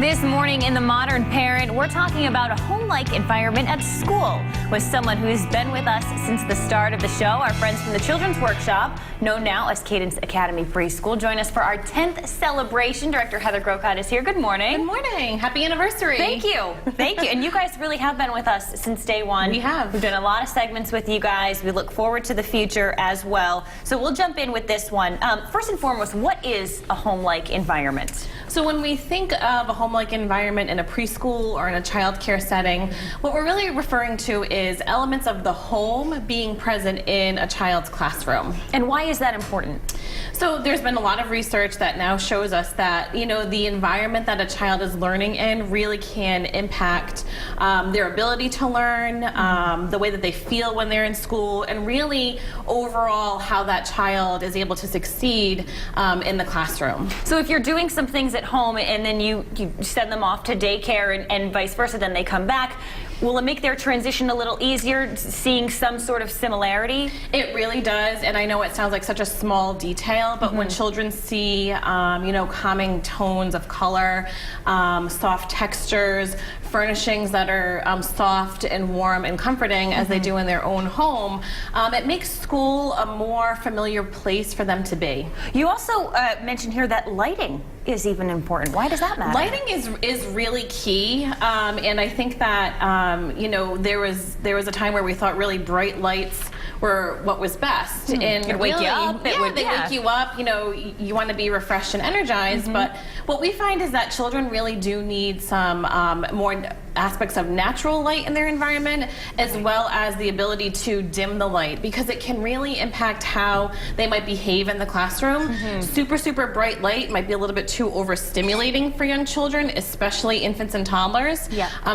This morning in The Modern Parent, we're talking about a home-like environment at school with someone who's been with us since the start of the show. Our friends from the Children's Workshop, known now as Cadence Academy Preschool, join us for our 10th celebration. Director Heather Grocott is here. Good morning. Good morning. Happy anniversary. Thank you. Thank you. And you guys really have been with us since day one. We have. We've done a lot of segments with you guys. We look forward to the future as well. So we'll jump in with this one. First and foremost, what is a home-like environment? So when we think of a home-like environment in a preschool or in a child care setting, what we're really referring to is elements of the home being present in a child's classroom. And why is that important? So there's been a lot of research that now shows us that, you know, the environment that a child is learning in really can impact their ability to learn, the way that they feel when they're in school, and really overall how that child is able to succeed in the classroom. So if you're doing some things at home and then you send them off to daycare and vice versa, then they come back, will it make their transition a little easier, seeing some sort of similarity? It really does, and I know it sounds like such a small detail, but when children see, you know, calming tones of color, soft textures, furnishings that are soft and warm and comforting as they do in their own home, it makes school a more familiar place for them to be. You also mentioned here that lighting is even important. Why does that matter? Lighting is really key, and I think that you know, there was a time where we thought really bright lights were what was best. And It'd wake you up. They wake you up. You know, you want to be refreshed and energized. But what we find is that children really do need some more aspects of natural light in their environment, as well as the ability to dim the light, because it can really impact how they might behave in the classroom. Super bright light might be a little bit too overstimulating for young children, especially infants and toddlers.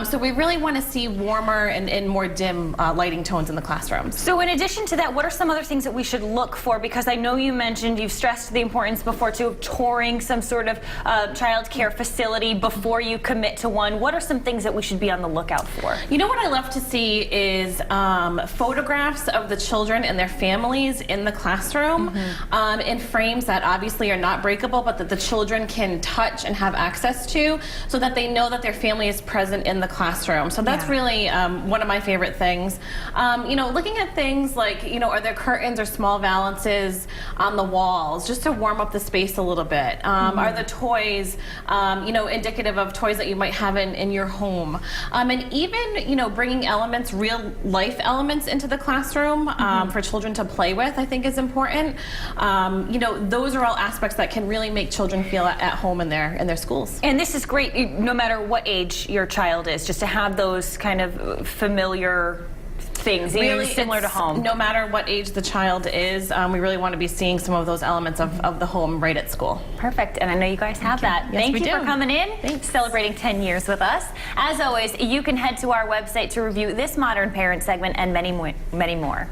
So we really want to see warmer and more dim lighting tones in the classrooms. So in addition to that, what are some other things that we should look for? Because I know you mentioned, you've stressed the importance before too of touring some sort of child care facility before you commit to one. What are some things that we should be on the lookout for? You know what I love to see is photographs of the children and their families in the classroom in frames that obviously are not breakable, but that the children can touch and have access to, so that they know that their family is present in the classroom. So that's really one of my favorite things. You know, looking at things like, you know, are there curtains or small valances on the walls just to warm up the space a little bit? Are the toys, you know, indicative of toys that you might have in your home? And even, you know, bringing elements, real life elements into the classroom for children to play with, I think is important. You know, those are all aspects that can really make children feel at home in their schools. And this is great, no matter what age your child is, just to have those kind of familiar things, really similar to home. No matter what age the child is, we really want to be seeing some of those elements of the home right at school. Perfect, and I know you guys have that. Yes, Thank we you do. for coming in, celebrating 10 years with us. As always, you can head to our website to review this Modern Parent segment and many more.